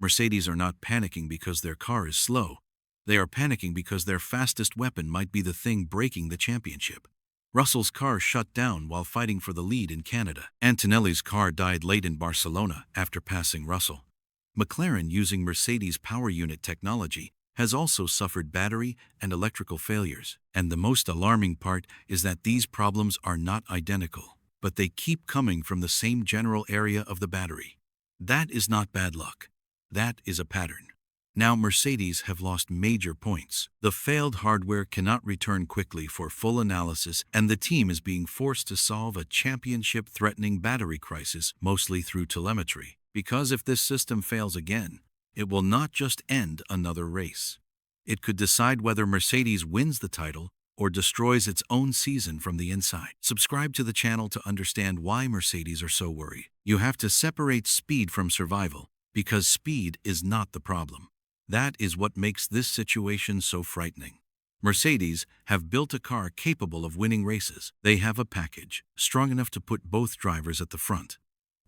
Mercedes are not panicking because their car is slow. They are panicking because their fastest weapon might be the thing breaking the championship. Russell's car shut down while fighting for the lead in Canada. Antonelli's car died late in Barcelona after passing Russell. McLaren, using Mercedes' power unit technology, has also suffered battery and electrical failures. And the most alarming part is that these problems are not identical, but they keep coming from the same general area of the battery. That is not bad luck. That is a pattern. Now Mercedes have lost major points. The failed hardware cannot return quickly for full analysis, and the team is being forced to solve a championship-threatening battery crisis, mostly through telemetry. Because if this system fails again, it will not just end another race. It could decide whether Mercedes wins the title or destroys its own season from the inside. Subscribe to the channel to understand why Mercedes are so worried. You have to separate speed from survival, because speed is not the problem. That is what makes this situation so frightening. Mercedes have built a car capable of winning races. They have a package strong enough to put both drivers at the front.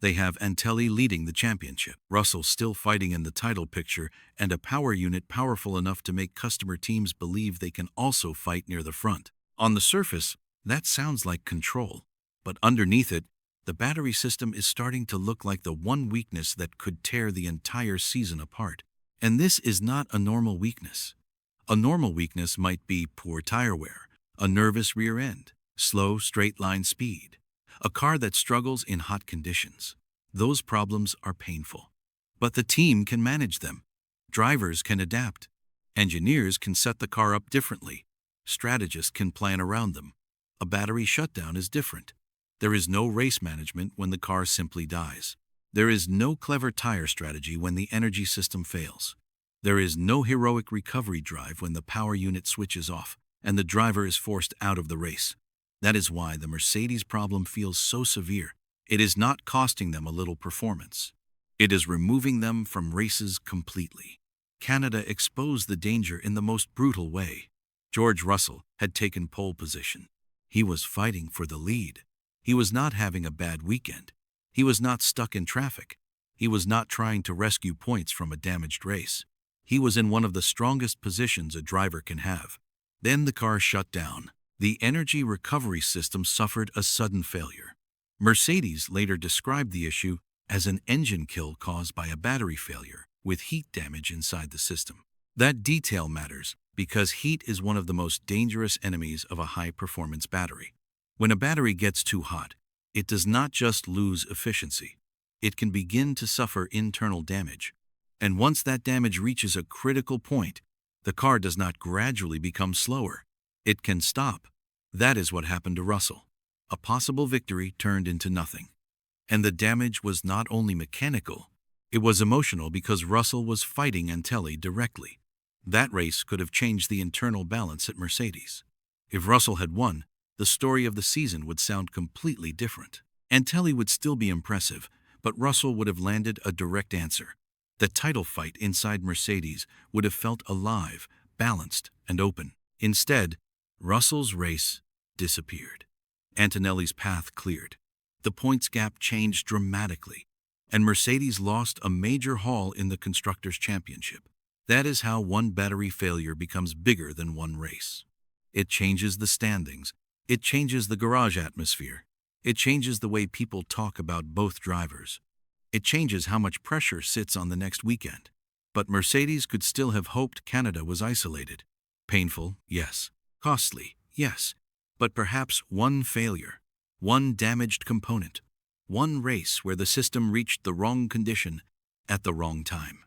They have Antonelli leading the championship, Russell still fighting in the title picture, and a power unit powerful enough to make customer teams believe they can also fight near the front. On the surface, that sounds like control, but underneath it, the battery system is starting to look like the one weakness that could tear the entire season apart. And this is not a normal weakness. A normal weakness might be poor tire wear, a nervous rear end, slow straight-line speed, a car that struggles in hot conditions. Those problems are painful. But the team can manage them. Drivers can adapt. Engineers can set the car up differently. Strategists can plan around them. A battery shutdown is different. There is no race management when the car simply dies. There is no clever tire strategy when the energy system fails. There is no heroic recovery drive when the power unit switches off and the driver is forced out of the race. That is why the Mercedes problem feels so severe. It is not costing them a little performance. It is removing them from races completely. Canada exposed the danger in the most brutal way. George Russell had taken pole position. He was fighting for the lead. He was not having a bad weekend. He was not stuck in traffic. He was not trying to rescue points from a damaged race. He was in one of the strongest positions a driver can have. Then the car shut down. The energy recovery system suffered a sudden failure. Mercedes later described the issue as an engine kill caused by a battery failure with heat damage inside the system. That detail matters because heat is one of the most dangerous enemies of a high-performance battery. When a battery gets too hot, it does not just lose efficiency. It can begin to suffer internal damage. And once that damage reaches a critical point, the car does not gradually become slower. It can stop. That is what happened to Russell. A possible victory turned into nothing. And the damage was not only mechanical, it was emotional because Russell was fighting Antonelli directly. That race could have changed the internal balance at Mercedes. If Russell had won, the story of the season would sound completely different. Antonelli would still be impressive, but Russell would have landed a direct answer. The title fight inside Mercedes would have felt alive, balanced, and open. Instead, Russell's race disappeared. Antonelli's path cleared. The points gap changed dramatically, and Mercedes lost a major haul in the Constructors' Championship. That is how one battery failure becomes bigger than one race. It changes the standings. It changes the garage atmosphere. It changes the way people talk about both drivers. It changes how much pressure sits on the next weekend. But Mercedes could still have hoped Canada was isolated. Painful, yes. Costly, yes. But perhaps one failure, one damaged component, one race where the system reached the wrong condition at the wrong time.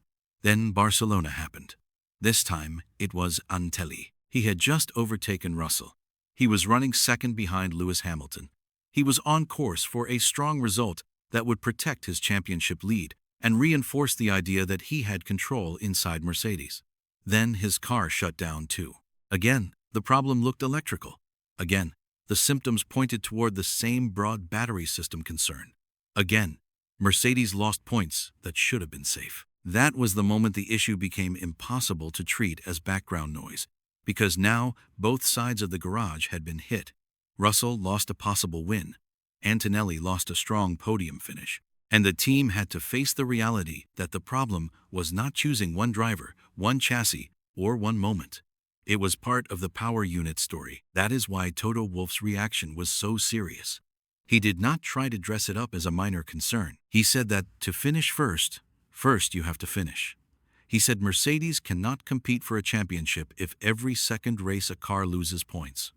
Then Barcelona happened. This time, it was Antonelli. He had just overtaken Russell. He was running second behind Lewis Hamilton. He was on course for a strong result that would protect his championship lead and reinforce the idea that he had control inside Mercedes. Then his car shut down too. Again, the problem looked electrical. Again, the symptoms pointed toward the same broad battery system concern. Again, Mercedes lost points that should have been safe. That was the moment the issue became impossible to treat as background noise, because now both sides of the garage had been hit. Russell lost a possible win. Antonelli lost a strong podium finish. And the team had to face the reality that the problem was not choosing one driver, one chassis, or one moment. It was part of the power unit story. That is why Toto Wolff's reaction was so serious. He did not try to dress it up as a minor concern. He said that to finish first you have to finish. He said Mercedes cannot compete for a championship if every second race a car loses points.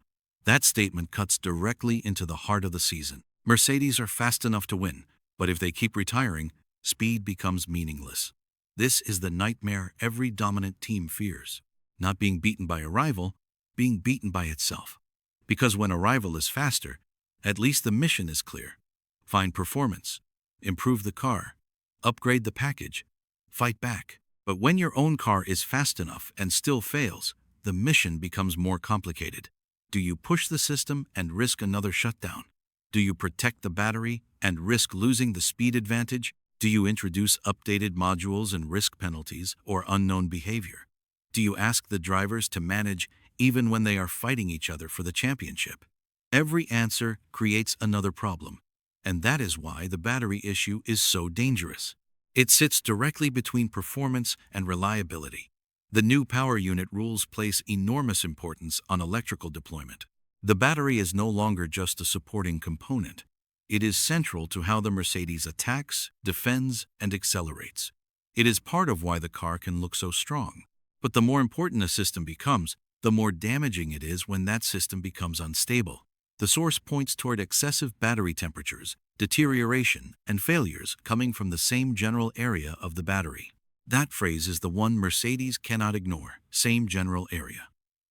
That statement cuts directly into the heart of the season. Mercedes are fast enough to win, but if they keep retiring, speed becomes meaningless. This is the nightmare every dominant team fears. Not being beaten by a rival, being beaten by itself. Because when a rival is faster, at least the mission is clear. Find performance, improve the car, upgrade the package, fight back. But when your own car is fast enough and still fails, the mission becomes more complicated. Do you push the system and risk another shutdown? Do you protect the battery and risk losing the speed advantage? Do you introduce updated modules and risk penalties or unknown behavior? Do you ask the drivers to manage even when they are fighting each other for the championship? Every answer creates another problem, and that is why the battery issue is so dangerous. It sits directly between performance and reliability. The new power unit rules place enormous importance on electrical deployment. The battery is no longer just a supporting component. It is central to how the Mercedes attacks, defends, and accelerates. It is part of why the car can look so strong. But the more important a system becomes, the more damaging it is when that system becomes unstable. The source points toward excessive battery temperatures, deterioration, and failures coming from the same general area of the battery. That phrase is the one Mercedes cannot ignore, same general area.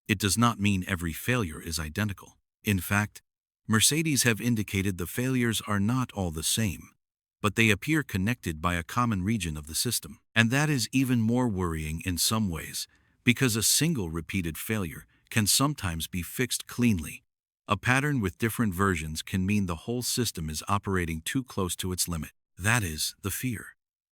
It does not mean every failure is identical. In fact, Mercedes have indicated the failures are not all the same, but they appear connected by a common region of the system. And that is even more worrying in some ways, because a single repeated failure can sometimes be fixed cleanly. A pattern with different versions can mean the whole system is operating too close to its limit. That is the fear.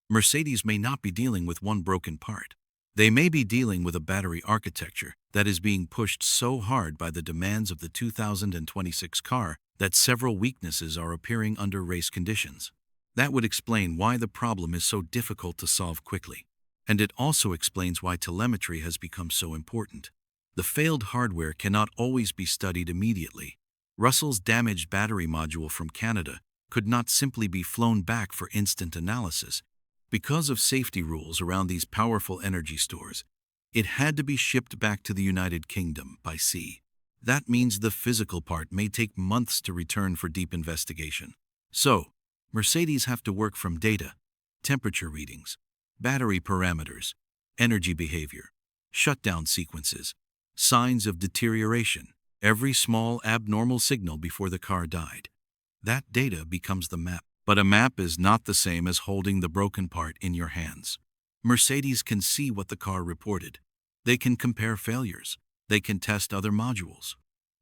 Mercedes may not be dealing with one broken part. They may be dealing with a battery architecture that is being pushed so hard by the demands of the 2026 car that several weaknesses are appearing under race conditions. That would explain why the problem is so difficult to solve quickly. And it also explains why telemetry has become so important. The failed hardware cannot always be studied immediately. Russell's damaged battery module from Canada could not simply be flown back for instant analysis. Because of safety rules around these powerful energy stores, it had to be shipped back to the United Kingdom by sea. That means the physical part may take months to return for deep investigation. So, Mercedes have to work from data, temperature readings, battery parameters, energy behavior, shutdown sequences, signs of deterioration, every small abnormal signal before the car died. That data becomes the map. But a map is not the same as holding the broken part in your hands. Mercedes can see what the car reported. They can compare failures. They can test other modules.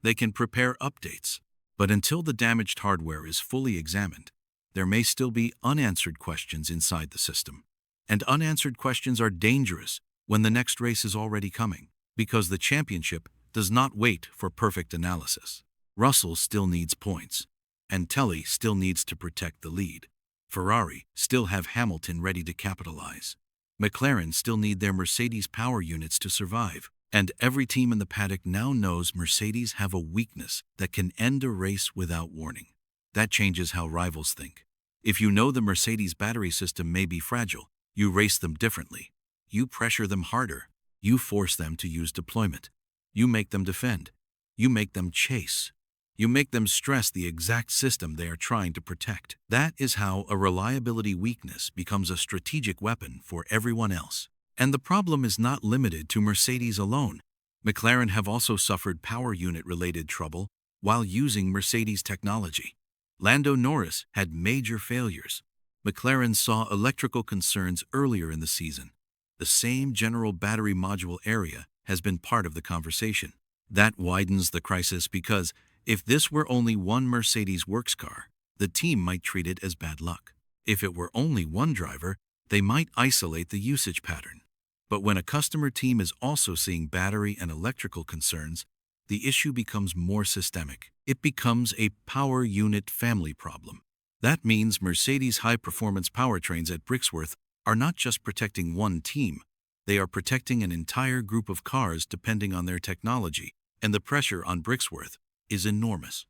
They can prepare updates. But until the damaged hardware is fully examined, there may still be unanswered questions inside the system. And unanswered questions are dangerous when the next race is already coming, because the championship does not wait for perfect analysis. Russell still needs points. Antonelli still needs to protect the lead. Ferrari still have Hamilton ready to capitalize. McLaren still need their Mercedes power units to survive. And every team in the paddock now knows Mercedes have a weakness that can end a race without warning. That changes how rivals think. If you know the Mercedes battery system may be fragile, you race them differently. You pressure them harder. You force them to use deployment. You make them defend. You make them chase. You make them stress the exact system they are trying to protect. That is how a reliability weakness becomes a strategic weapon for everyone else. And the problem is not limited to Mercedes alone. McLaren have also suffered power unit-related trouble while using Mercedes technology. Lando Norris had major failures. McLaren saw electrical concerns earlier in the season. The same general battery module area has been part of the conversation. That widens the crisis because if this were only one Mercedes works car, the team might treat it as bad luck. If it were only one driver, they might isolate the usage pattern. But when a customer team is also seeing battery and electrical concerns, the issue becomes more systemic. It becomes a power unit family problem. That means Mercedes high-performance powertrains at Brixworth are not just protecting one team, they are protecting an entire group of cars depending on their technology, and the pressure on Brixworth is enormous.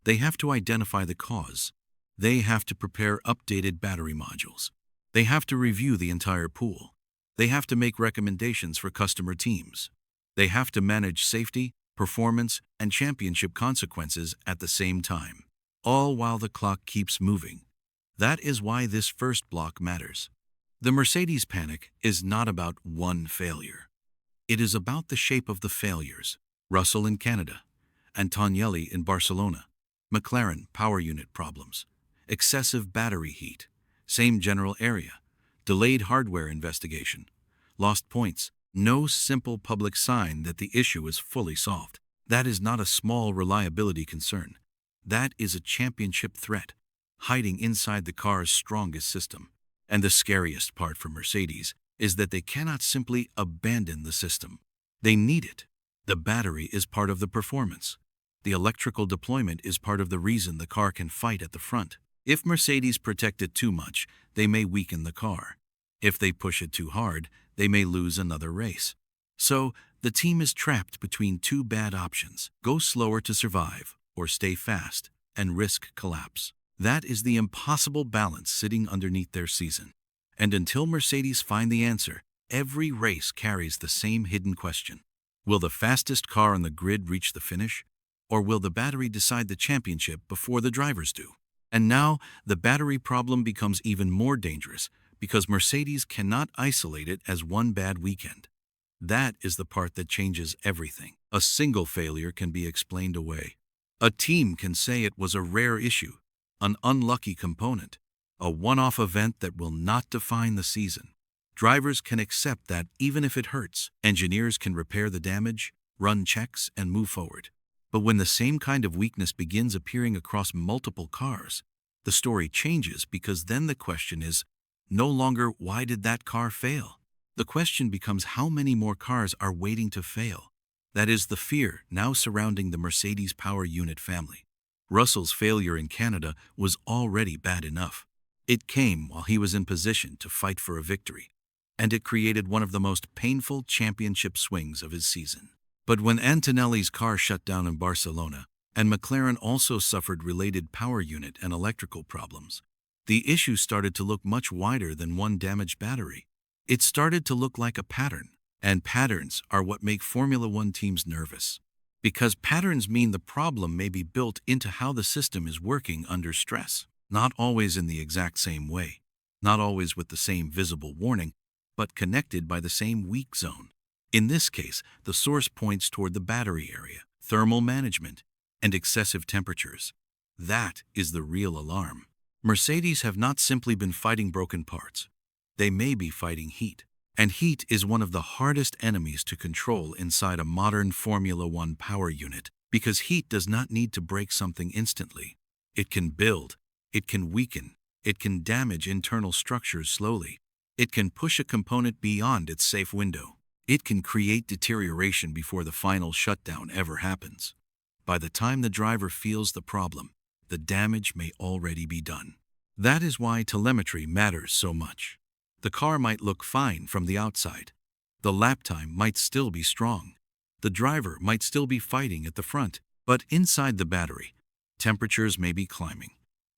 They have to identify the cause. They have to prepare updated battery modules. They have to review the entire pool. They have to make recommendations for customer teams. They have to manage safety, performance, and championship consequences at the same time, all while the clock keeps moving. That is why this first block matters. The Mercedes panic is not about one failure. It is about the shape of the failures. Russell in Canada, Antonelli in Barcelona, McLaren power unit problems, excessive battery heat, same general area, delayed hardware investigation, lost points, no simple public sign that the issue is fully solved. That is not a small reliability concern. That is a championship threat, hiding inside the car's strongest system. And the scariest part for Mercedes is that they cannot simply abandon the system. They need it. The battery is part of the performance. The electrical deployment is part of the reason the car can fight at the front. If Mercedes protect it too much, they may weaken the car. If they push it too hard, they may lose another race. So, the team is trapped between two bad options: go slower to survive, or stay fast and risk collapse. That is the impossible balance sitting underneath their season. And until Mercedes find the answer, every race carries the same hidden question. Will the fastest car on the grid reach the finish? Or will the battery decide the championship before the drivers do? And now, the battery problem becomes even more dangerous because Mercedes cannot isolate it as one bad weekend. That is the part that changes everything. A single failure can be explained away. A team can say it was a rare issue, an unlucky component, a one-off event that will not define the season. Drivers can accept that even if it hurts. Engineers can repair the damage, run checks, and move forward. But when the same kind of weakness begins appearing across multiple cars, the story changes, because then the question is no longer why did that car fail? The question becomes how many more cars are waiting to fail. That is the fear now surrounding the Mercedes power unit family. Russell's failure in Canada was already bad enough. It came while he was in position to fight for a victory, and it created one of the most painful championship swings of his season. But when Antonelli's car shut down in Barcelona, and McLaren also suffered related power unit and electrical problems, the issue started to look much wider than one damaged battery. It started to look like a pattern, and patterns are what make Formula One teams nervous. Because patterns mean the problem may be built into how the system is working under stress. Not always in the exact same way, not always with the same visible warning, but connected by the same weak zone. In this case, the source points toward the battery area, thermal management, and excessive temperatures. That is the real alarm. Mercedes have not simply been fighting broken parts. They may be fighting heat. And heat is one of the hardest enemies to control inside a modern Formula One power unit, because heat does not need to break something instantly. It can build, it can weaken, it can damage internal structures slowly. It can push a component beyond its safe window. It can create deterioration before the final shutdown ever happens. By the time the driver feels the problem, the damage may already be done. That is why telemetry matters so much. The car might look fine from the outside. The lap time might still be strong. The driver might still be fighting at the front. But inside the battery, temperatures may be climbing.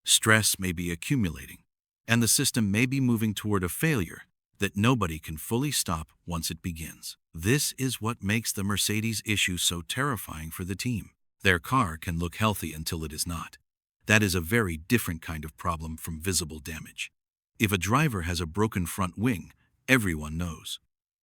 Stress may be accumulating. And the system may be moving toward a failure that nobody can fully stop once it begins. This is what makes the Mercedes issue so terrifying for the team. Their car can look healthy until it is not. That is a very different kind of problem from visible damage. If a driver has a broken front wing, everyone knows.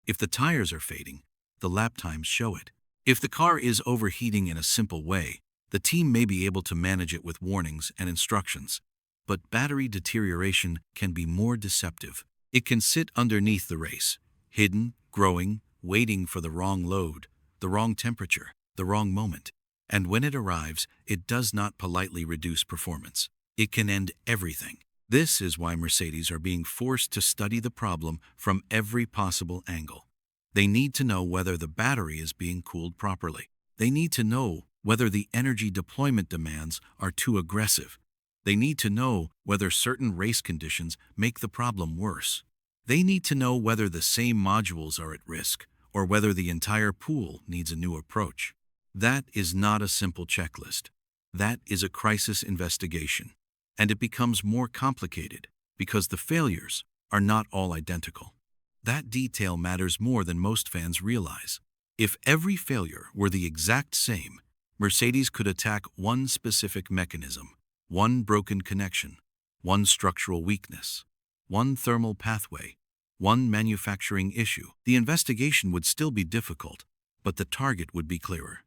If the tires are fading, the lap times show it. If the car is overheating in a simple way, the team may be able to manage it with warnings and instructions. But battery deterioration can be more deceptive. It can sit underneath the race, hidden, growing, waiting for the wrong load, the wrong temperature, the wrong moment. And when it arrives, it does not politely reduce performance. It can end everything. This is why Mercedes are being forced to study the problem from every possible angle. They need to know whether the battery is being cooled properly. They need to know whether the energy deployment demands are too aggressive. They need to know whether certain race conditions make the problem worse. They need to know whether the same modules are at risk or whether the entire pool needs a new approach. That is not a simple checklist. That is a crisis investigation. And it becomes more complicated because the failures are not all identical. That detail matters more than most fans realize. If every failure were the exact same, Mercedes could attack one specific mechanism, one broken connection, one structural weakness, one thermal pathway, one manufacturing issue. The investigation would still be difficult, but the target would be clearer.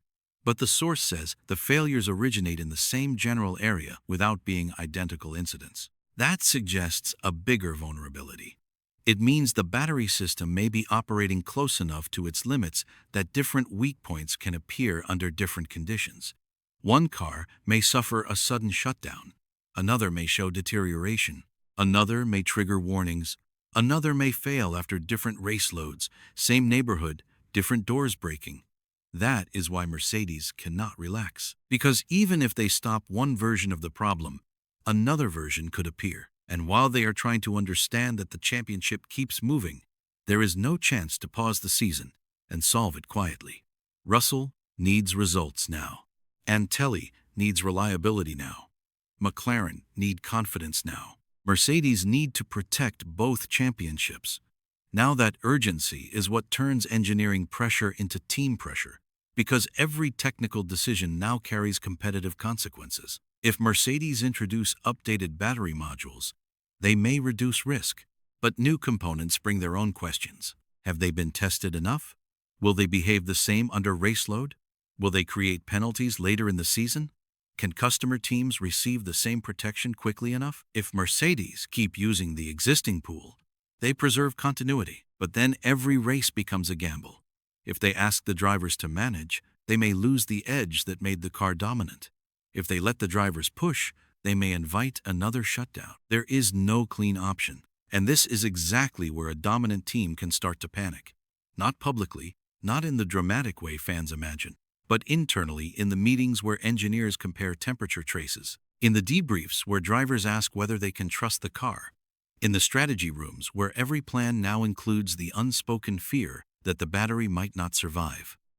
But the source says the failures originate in the same general area without being identical incidents. That suggests a bigger vulnerability. It means the battery system may be operating close enough to its limits that different weak points can appear under different conditions. One car may suffer a sudden shutdown, another may show deterioration, another may trigger warnings, another may fail after different race loads, same neighborhood, different doors breaking. That is why Mercedes cannot relax. Because even if they stop one version of the problem, another version could appear. And while they are trying to understand that the championship keeps moving, there is no chance to pause the season and solve it quietly. Russell needs results now. Antonelli needs reliability now. McLaren need confidence now. Mercedes need to protect both championships. Now that urgency is what turns engineering pressure into team pressure, because every technical decision now carries competitive consequences. If Mercedes introduce updated battery modules, they may reduce risk, but new components bring their own questions. Have they been tested enough? Will they behave the same under race load? Will they create penalties later in the season? Can customer teams receive the same protection quickly enough? If Mercedes keep using the existing pool, they preserve continuity, but then every race becomes a gamble. If they ask the drivers to manage, they may lose the edge that made the car dominant. If they let the drivers push, they may invite another shutdown. There is no clean option, and this is exactly where a dominant team can start to panic. Not publicly, not in the dramatic way fans imagine, but internally in the meetings where engineers compare temperature traces, in the debriefs where drivers ask whether they can trust the car, in the strategy rooms where every plan now includes the unspoken fear that the battery might not survive.